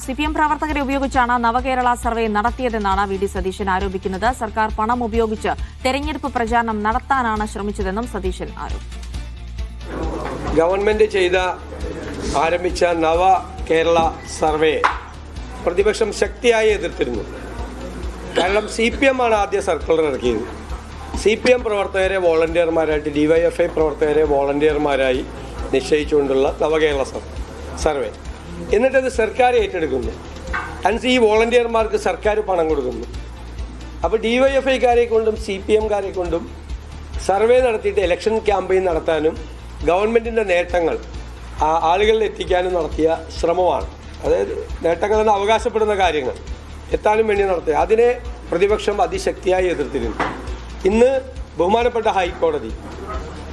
CPM പ്രവർത്തകരെ ഉപയോഗിച്ചാണ് നവകേരള survey നടത്തിയതെന്നാണ് V D Satheesan ആരോപിക്കുന്നത്. സർക്കാർ പണം ഉപയോഗിച്ച് തെരഞ്ഞെടുപ്പ് പ്രചാരണം നടത്താനാണ് ശ്രമിച്ചതെന്നും സതീശൻ ആരോപിച്ചു. ഗവൺമെന്റ് ആരംഭിച്ച നവ കേരള സർവേ പ്രതിപക്ഷം ശക്തിയായി എതിർത്തിരുന്നു. കാരണം CPM ആണ് ആദ്യ സർക്കുലർ ഇറക്കിയത്. CPM പ്രവർത്തകരെ വോളണ്ടിയർമാരായിട്ട് DYFI പ്രവർത്തകരെ വോളണ്ടിയർമാരായി നിശ്ചയിച്ചുകൊണ്ടുള്ള നവകേരള സർവേ. എന്നിട്ടത് സർക്കാർ ഏറ്റെടുക്കുന്നു. ഈ വോളണ്ടിയർമാർക്ക് സർക്കാർ പണം കൊടുക്കുന്നു. അപ്പോൾ DYFIക്കാരെ കൊണ്ടും CPMകാരെ കൊണ്ടും സർവേ നടത്തിയിട്ട് ഇലക്ഷൻ ക്യാമ്പയിൻ നടത്താനും ഗവൺമെൻറ്റിൻ്റെ നേട്ടങ്ങൾ ആളുകളിൽ എത്തിക്കാനും നടത്തിയ ശ്രമമാണ്. അതായത് നേട്ടങ്ങളെന്ന് അവകാശപ്പെടുന്ന കാര്യങ്ങൾ എത്താനും വേണ്ടി നടത്തിയ അതിനെ പ്രതിപക്ഷം അതിശക്തിയായി എതിർത്തിരുന്നു. ഇന്ന് ബഹുമാനപ്പെട്ട ഹൈക്കോടതി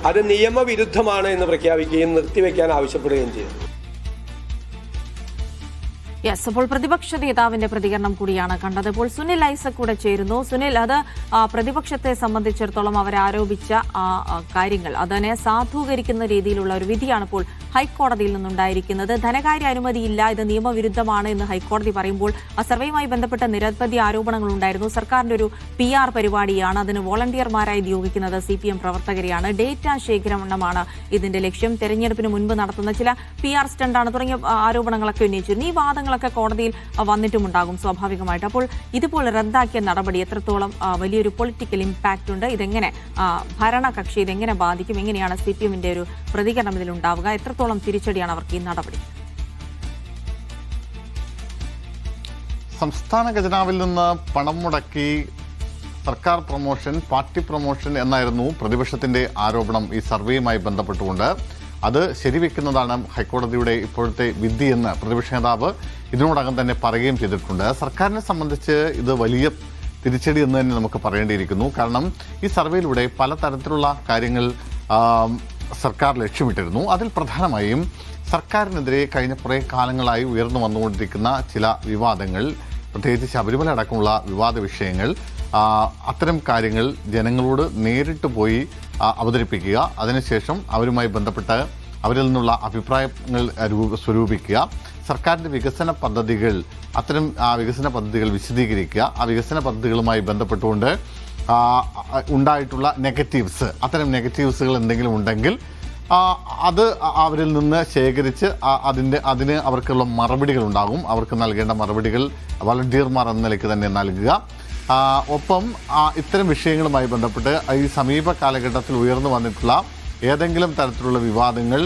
അത് നിയമവിരുദ്ധമാണ് എന്ന് പ്രഖ്യാപിക്കുകയും നിർത്തിവെക്കാൻ ആവശ്യപ്പെടുകയും ചെയ്തു. അപ്പോൾ പ്രതിപക്ഷ നേതാവിന്റെ പ്രതികരണം കൂടിയാണ് കണ്ടത്. ഇപ്പോൾ സുനിൽ ഐസക് കൂടെ ചേരുന്നു. സുനിൽ, അത് പ്രതിപക്ഷത്തെ സംബന്ധിച്ചിടത്തോളം അവരാരോപിച്ച കാര്യങ്ങൾ അതിനെ സാധൂകരിക്കുന്ന രീതിയിലുള്ള ഒരു വിധിയാണ് ഇപ്പോൾ ഹൈക്കോടതിയിൽ നിന്നുണ്ടായിരിക്കുന്നത്. ധനകാര്യ അനുമതിയില്ല, ഇത് നിയമവിരുദ്ധമാണ് എന്ന് ഹൈക്കോടതി പറയുമ്പോൾ ആ സർവേയുമായി ബന്ധപ്പെട്ട നിരവധി ആരോപണങ്ങൾ ഉണ്ടായിരുന്നു. സർക്കാരിന്റെ ഒരു PR പരിപാടിയാണ്, അതിന് വോളണ്ടിയർമാരായി നിയോഗിക്കുന്നത് CPM പ്രവർത്തകരെയാണ്, ഡേറ്റ ശേഖരണമാണ് ഇതിന്റെ ലക്ഷ്യം, തെരഞ്ഞെടുപ്പിന് മുൻപ് നടത്തുന്ന ചില PR സ്റ്റണ്ടാണ് തുടങ്ങിയ ആരോപണങ്ങളൊക്കെ ഉന്നയിച്ചിരുന്നു. ഈ വാദങ്ങളൊക്കെ കോടതിയിൽ വന്നിട്ടുമുണ്ടാകും സ്വാഭാവികമായിട്ട്. അപ്പോൾ ഇതിപ്പോൾ റദ്ദാക്കിയ നടപടി എത്രത്തോളം വലിയൊരു പൊളിറ്റിക്കൽ ഇമ്പാക്റ്റ് ഉണ്ട്? ഇതെങ്ങനെ ഭരണകക്ഷി ഇതെങ്ങനെ ബാധിക്കും? എങ്ങനെയാണ് CPMന്റെ ഒരു പ്രതികരണം ഇതിലുണ്ടാവുക? എത്രത്തോളം തിരിച്ചടിയാണ് അവർക്ക് ഈ നടപടി? സംസ്ഥാന ഖജനാവിൽ നിന്ന് പണം മുടക്കി സർക്കാർ പ്രൊമോഷൻ, പാർട്ടി പ്രൊമോഷൻ എന്നായിരുന്നു പ്രതിപക്ഷത്തിന്റെ ആരോപണം ഈ സർവേയുമായി ബന്ധപ്പെട്ടുകൊണ്ട്. അത് ശരിവെക്കുന്നതാണ് ഹൈക്കോടതിയുടെ ഇപ്പോഴത്തെ വിധിയെന്ന് പ്രതിപക്ഷ നേതാവ് ഇതിനോടകം തന്നെ പറയുകയും ചെയ്തിട്ടുണ്ട്. സർക്കാരിനെ സംബന്ധിച്ച് ഇത് വലിയ തിരിച്ചടി എന്ന് തന്നെ നമുക്ക് പറയേണ്ടിയിരിക്കുന്നു. കാരണം ഈ സർവേയിലൂടെ പലതരത്തിലുള്ള കാര്യങ്ങൾ സർക്കാർ ലക്ഷ്യമിട്ടിരുന്നു. അതിൽ പ്രധാനമായും സർക്കാരിനെതിരെ കഴിഞ്ഞ കുറേ കാലങ്ങളായി ഉയർന്നു വന്നുകൊണ്ടിരിക്കുന്ന ചില വിവാദങ്ങൾ, പ്രത്യേകിച്ച് ശബരിമല അടക്കമുള്ള വിവാദ വിഷയങ്ങൾ, അത്തരം കാര്യങ്ങൾ ജനങ്ങളോട് നേരിട്ട് പോയി അവതരിപ്പിക്കുക, അതിനുശേഷം അവരുമായി ബന്ധപ്പെട്ട് അവരിൽ നിന്നുള്ള അഭിപ്രായങ്ങൾ സ്വരൂപിക്കുക, സർക്കാരിൻ്റെ വികസന പദ്ധതികൾ, അത്തരം വികസന പദ്ധതികൾ വിശദീകരിക്കുക, ആ വികസന പദ്ധതികളുമായി ബന്ധപ്പെട്ടുകൊണ്ട് ഉണ്ടായിട്ടുള്ള നെഗറ്റീവ്സ്, അത്തരം നെഗറ്റീവ്സുകൾ എന്തെങ്കിലും ഉണ്ടെങ്കിൽ അത് അവരിൽ നിന്ന് ശേഖരിച്ച് അതിന് അവർക്കുള്ള മറുപടികൾ ഉണ്ടാകും. അവർക്ക് നൽകേണ്ട മറുപടികൾ വളണ്ടിയർമാർ എന്ന നിലയ്ക്ക് തന്നെ നൽകുക. ഒപ്പം ഇത്തരം വിഷയങ്ങളുമായി ബന്ധപ്പെട്ട് ഈ സമീപ കാലഘട്ടത്തിൽ ഉയർന്നു വന്നിട്ടുള്ള ഏതെങ്കിലും തരത്തിലുള്ള വിവാദങ്ങൾ,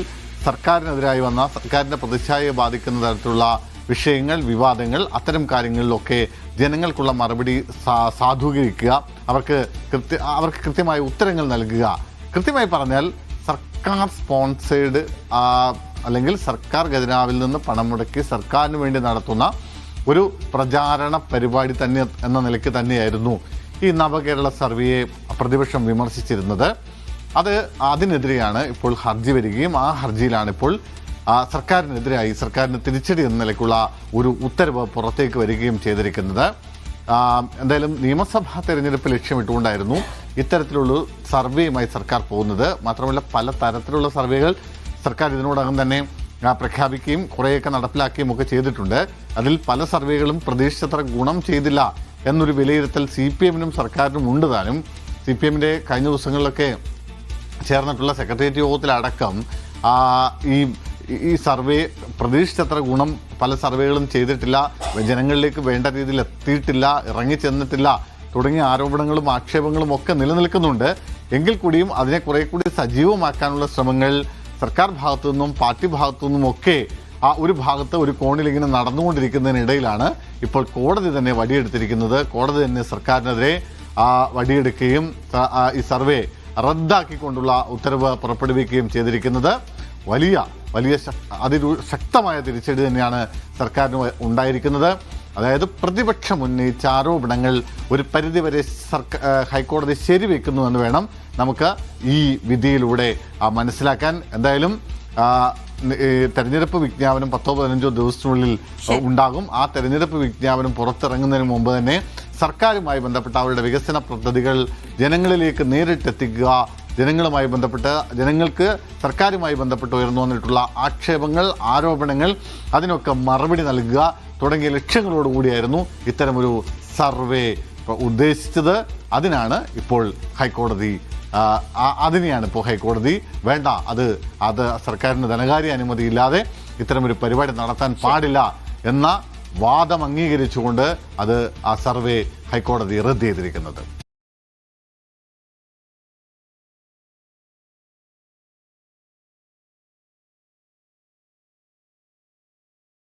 സർക്കാരിനെതിരായി വന്ന സർക്കാരിൻ്റെ പ്രതിച്ഛായയെ ബാധിക്കുന്ന തരത്തിലുള്ള വിഷയങ്ങൾ, വിവാദങ്ങൾ, അത്തരം കാര്യങ്ങളിലൊക്കെ ജനങ്ങൾക്കുള്ള മറുപടി സാധൂകരിക്കുക, അവർക്ക് കൃത്യമായ ഉത്തരങ്ങൾ നൽകുക. കൃത്യമായി പറഞ്ഞാൽ സർക്കാർ സ്പോൺസേഡ് അല്ലെങ്കിൽ സർക്കാർ ഖജനാവിൽ നിന്ന് പണം മുടക്കി സർക്കാരിന് വേണ്ടി നടത്തുന്ന ഒരു പ്രചാരണ പരിപാടി തന്നെ എന്ന നിലയ്ക്ക് തന്നെയായിരുന്നു ഈ നവകേരള സർവേയെ പ്രതിപക്ഷം വിമർശിച്ചിരുന്നത്. അതിനെതിരെയാണ് ഇപ്പോൾ ഹർജി വരികയും ആ ഹർജിയിലാണ് ഇപ്പോൾ സർക്കാരിനെതിരായി സർക്കാരിന് തിരിച്ചടി എന്ന നിലയ്ക്കുള്ള ഒരു ഉത്തരവ് പുറത്തേക്ക് വരികയും ചെയ്തിരിക്കുന്നത്. എന്തായാലും നിയമസഭാ തെരഞ്ഞെടുപ്പ് ലക്ഷ്യമിട്ടുകൊണ്ടായിരുന്നു ഇത്തരത്തിലുള്ള സർവേയുമായി സർക്കാർ പോകുന്നത്. മാത്രമല്ല പല തരത്തിലുള്ള സർവേകൾ സർക്കാർ ഇതിനോടകം തന്നെ പ്രഖ്യാപിക്കുകയും കുറേയൊക്കെ നടപ്പിലാക്കുകയും ഒക്കെ ചെയ്തിട്ടുണ്ട്. അതിൽ പല സർവേകളും പ്രതീക്ഷിച്ചത്ര ഗുണം ചെയ്തില്ല എന്നൊരു വിലയിരുത്തൽ CPMനും സർക്കാരിനും ഉണ്ട് താനും. CPMന്റെ കഴിഞ്ഞ ദിവസങ്ങളിലൊക്കെ ചേർന്നിട്ടുള്ള സെക്രട്ടേറിയറ്റ് യോഗത്തിലടക്കം ഈ സർവേ പ്രതീക്ഷിച്ചത്ര ഗുണം പല സർവേകളും ചെയ്തിട്ടില്ല, ജനങ്ങളിലേക്ക് വേണ്ട രീതിയിൽ എത്തിയിട്ടില്ല, ഇറങ്ങിച്ചെന്നിട്ടില്ല തുടങ്ങിയ ആരോപണങ്ങളും ആക്ഷേപങ്ങളും ഒക്കെ നിലനിൽക്കുന്നുണ്ട്. എങ്കിൽ കൂടിയും അതിനെ കുറെ കൂടി സജീവമാക്കാനുള്ള ശ്രമങ്ങൾ സർക്കാർ ഭാഗത്തു നിന്നും പാർട്ടി ഭാഗത്തു നിന്നും ഒക്കെ ഒരു ഭാഗത്ത് ഒരു കോണിലിങ്ങനെ നടന്നുകൊണ്ടിരിക്കുന്നതിനിടയിലാണ് ഇപ്പോൾ കോടതി തന്നെ വടിയെടുത്തിരിക്കുന്നത്. കോടതി തന്നെ സർക്കാരിനെതിരെ വടിയെടുക്കുകയും ഈ സർവേ റദ്ദാക്കിക്കൊണ്ടുള്ള ഉത്തരവ് പുറപ്പെടുവിക്കുകയും ചെയ്തിരിക്കുന്നത്. വലിയ അതിശക്തമായ തിരിച്ചടി തന്നെയാണ് സർക്കാരിന് ഉണ്ടായിരിക്കുന്നത്. അതായത് പ്രതിപക്ഷം ഉന്നയിച്ച ആരോപണങ്ങൾ ഒരു പരിധിവരെ ഹൈക്കോടതി ശരിവെക്കുന്നു എന്ന് വേണം നമുക്ക് ഈ വിധിയിലൂടെ മനസ്സിലാക്കാൻ. എന്തായാലും തെരഞ്ഞെടുപ്പ് വിജ്ഞാപനം 10-15 ദിവസത്തിനുള്ളിൽ ഉണ്ടാകും. ആ തെരഞ്ഞെടുപ്പ് വിജ്ഞാപനം പുറത്തിറങ്ങുന്നതിന് മുമ്പ് തന്നെ സർക്കാരുമായി ബന്ധപ്പെട്ട അവരുടെ വികസന പദ്ധതികൾ ജനങ്ങളിലേക്ക് നേരിട്ടെത്തിക്കുക, ജനങ്ങളുമായി ബന്ധപ്പെട്ട് ജനങ്ങൾക്ക് സർക്കാരുമായി ബന്ധപ്പെട്ട് ഉയർന്നു വന്നിട്ടുള്ള ആക്ഷേപങ്ങൾ, ആരോപണങ്ങൾ, അതിനൊക്കെ മറുപടി നൽകുക തുടങ്ങിയ ലക്ഷ്യങ്ങളോടുകൂടിയായിരുന്നു ഇത്തരമൊരു സർവേ ഉദ്ദേശിച്ചത്. അതിനാണ് ഇപ്പോൾ ഹൈക്കോടതി അതിനെയാണ് ഇപ്പോൾ ഹൈക്കോടതി വേണ്ട, അത് സർക്കാരിന് ധനകാര്യ അനുമതിയില്ലാതെ ഇത്തരമൊരു പരിപാടി നടത്താൻ പാടില്ല എന്ന വാദം അംഗീകരിച്ചുകൊണ്ട് ആ സർവേ ഹൈക്കോടതി റദ്ദ് ചെയ്തിരിക്കുന്നത്.